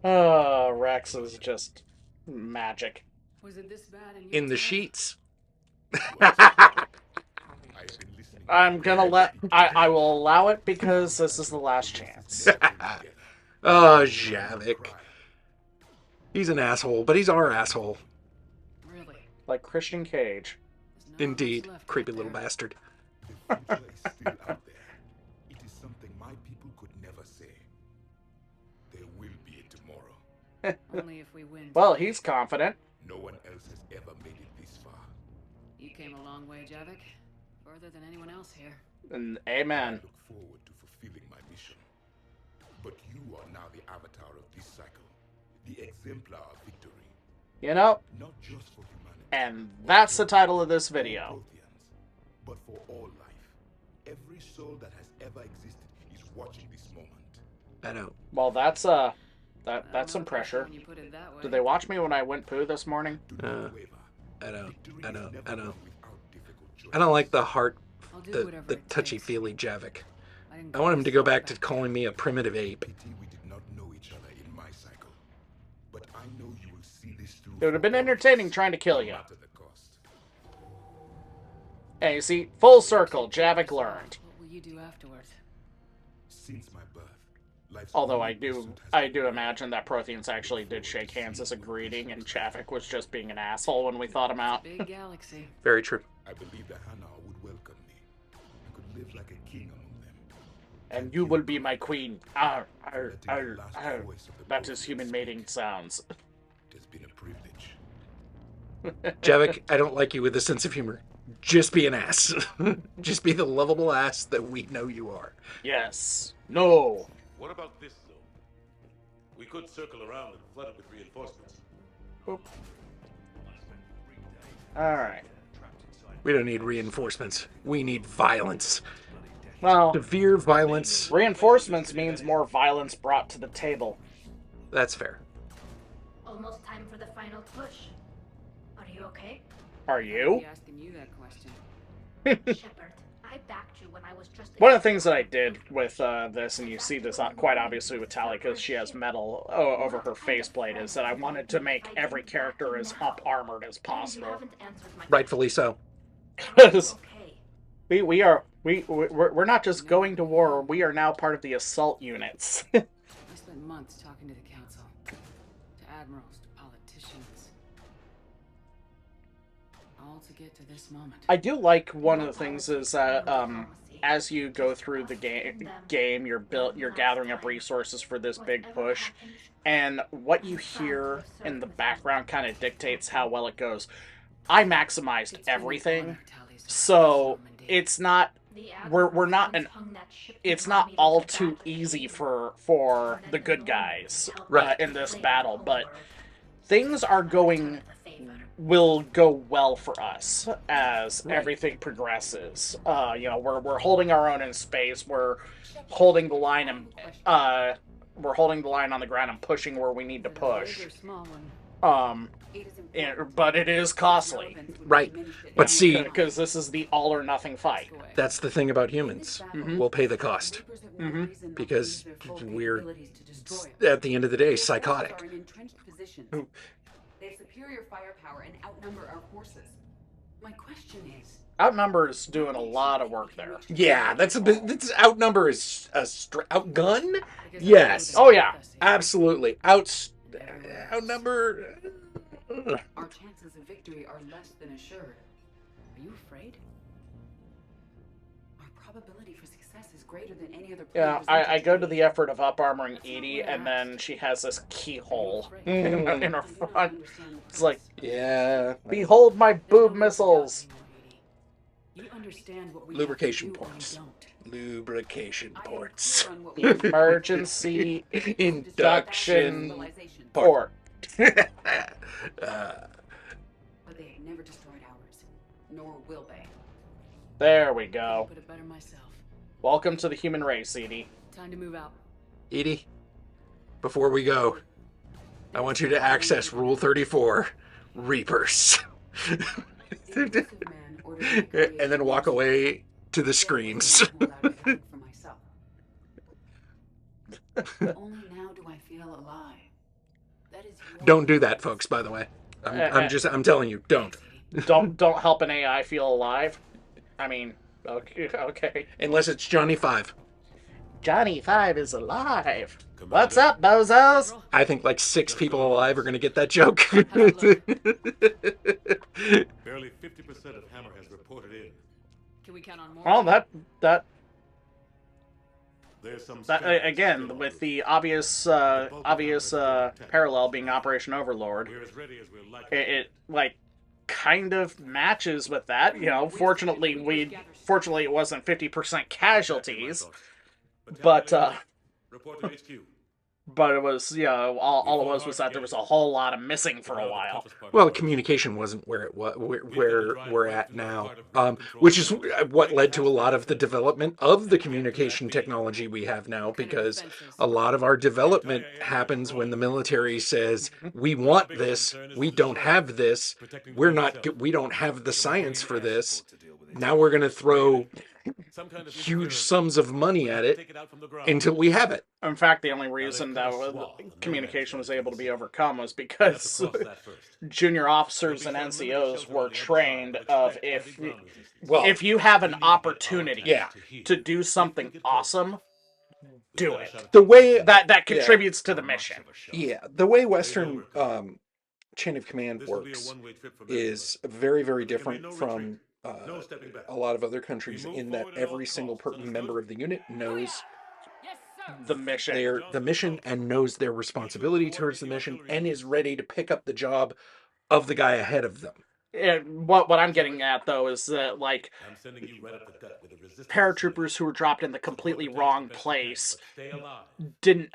Oh, Rex is just magic. Was it this bad In the sheets. I'm gonna I will allow it because this is the last chance. Oh, Javik. He's an asshole, but he's our asshole. Really? Like Christian Cage. Indeed. Creepy little bastard. The future is still out there. It is something my people could never say. There will be a tomorrow. Only if we win. Well, he's confident. No one else has ever made it this far. You came a long way, Javik. Further than anyone else here. And I amen. look forward to fulfilling my mission. But you are now the avatar of this cycle. The exemplar of victory. You know, Not just for humanity. and that's the title of this video. Protheans, but for all life. Every soul that has ever existed is watching this moment. I know. Well, that's that's some pressure. When you put it that way. Did they watch me when I went poo this morning? Do not waver. I know. Victory I is know. never I know. won without difficult I don't like the heart, I'll do the whatever it touchy-feely Javik. takes. didn't I want him to go promise back to calling me a primitive ape. Pity we did not know each other in my cycle. But I know you will see this through. It would have been entertaining trying to kill you. No matter the cost. And you see, full circle, Javik learned. What will you do afterwards? Since my birth, life's Although only I do pursuit has been imagine that Protheans actually did shake hands as a greeting, and Javik was just being an asshole when we thought him out. Big galaxy. Very true. I believe the Hanar would welcome me. I could live like a king among them. And you will be my queen. Arr, arr, arr, arr. That is human mating sounds. It has been a privilege. Javik, I don't like you with a sense of humor. Just be an ass. Just be the lovable ass that we know you are. Yes. No. What about this zone? We could circle around and flood it with reinforcements. Alright. We don't need reinforcements. We need violence. Well, Severe violence. reinforcements means more violence brought to the table. That's fair. Almost time for the final push. Are you okay? Are you? Be asking you that question. Shepard, I backed you when I was just... One of the things that I did with this, and you see this quite obviously with Tali because she has metal over her faceplate, is that I wanted to make every character as up-armored as You possible. haven't answered my Rightfully so. Because Okay. we're not just going to war, we are now part of the assault units. I spent months talking to the council, to admirals, to politicians, all to get to this moment. I do like one of the things is that as you go through the game, you're gathering up resources for this big push, and what you hear in the background kind of dictates how well it goes. I maximized everything, so it's not we're not an it's not all too easy for the good guys in this battle, but things will go well for us as everything progresses. We're holding our own in space. We're holding the line and we're holding the line on the ground and pushing where we need to push. But it is costly. Right. But see, because this is the all or nothing fight. that's the thing about humans. We'll pay the cost. Because we're, at the end of the day, psychotic. They have superior firepower and outnumber our forces. My question is, Outnumber's doing a lot of work there. Yeah, that's a bit. That's outnumber is outgun. Yes. Oh yeah. Absolutely. Outnumber. Our chances of victory are less than assured. Are you afraid? Our probability for success is greater than any other player. Yeah, I go to the effort of up-armoring Edie, and then she has this keyhole in her front. It's like, yeah. behold my boob missiles! You understand what we Lubrication have to do, or you ports. don't. Lubrication ports. Emergency induction port. But they have never destroyed ours, nor will they. There we go. Put it better myself. Welcome to the human race, Edie. Time to move out. Edie, before we go, I want you to access Rule 34, Reapers. And then walk away to the screams. Only now do I feel alive. That is Don't do that, folks, by the way. I'm telling you, don't. Don't help an AI feel alive. I mean, okay. Unless it's Johnny 5. Johnny 5 is alive. What's up, bozos? I think like 6 people alive are going to get that joke. Barely 50% of Hammer has reported in. Can we count on more? Well, that There's some again, with the obvious parallel being Operation Overlord, we're as ready as we're like. it like kind of matches with that. You know, fortunately it wasn't 50% casualties, but Report to HQ. But it was, all it was that there was a whole lot of missing for a while. Well, communication wasn't where it was, where we're at now, which is what led to a lot of the development of the communication technology we have now, because a lot of our development happens when the military says, we want this, we don't have this, we don't have the science for this, now we're going to throw huge sums of money at it until we have it. In fact, the only reason that communication was able to be overcome was because junior officers and NCOs were trained of if you have an opportunity to do something awesome, do it. The way that contributes to the mission. Yeah, the way Western chain of command works is very, very different from a lot of other countries, in that every single member of the unit knows the mission and knows their responsibility towards the mission and is ready to pick up the job of the guy ahead of them. And what I'm getting at, though, is that, like, paratroopers who were dropped in the completely wrong place didn't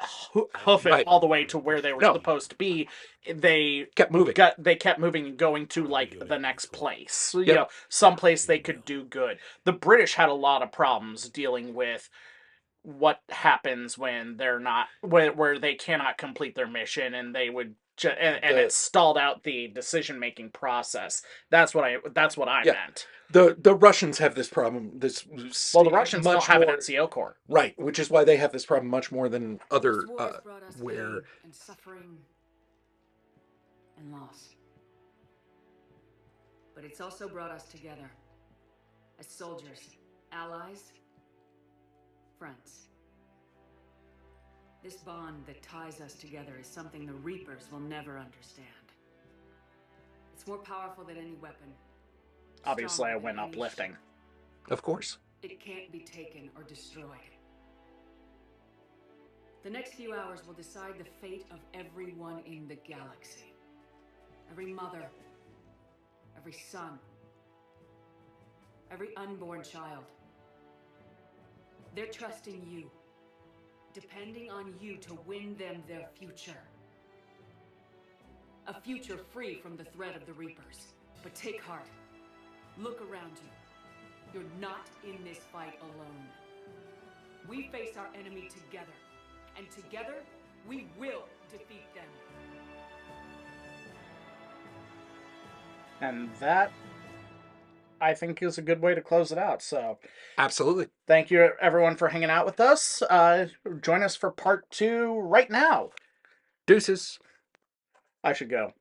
hoof it all the way to where they were supposed to be. They kept moving. They kept moving and going to, like, the next place. You know, someplace they could do good. The British had a lot of problems dealing with what happens when they're not, where they cannot complete their mission, and they would and it stalled out the decision-making process. That's what I meant. The Russians have this problem. The Russians don't have an NCO corps, right? Which is why they have this problem much more than other where and suffering and loss. But it's also brought us together as soldiers, allies, friends. This bond that ties us together is something the Reapers will never understand. It's more powerful than any weapon. Obviously, I went uplifting. Of course. It can't be taken or destroyed. The next few hours will decide the fate of everyone in the galaxy. Every mother, every son, every unborn child. They're trusting you, depending on you to win them their future. A future free from the threat of the Reapers. But take heart. Look around you. You're not in this fight alone. We face our enemy together. And together, we will defeat them. And that, I think, is a good way to close it out. So, absolutely. Thank you, everyone, for hanging out with us. Join us for part 2 right now. Deuces. I should go.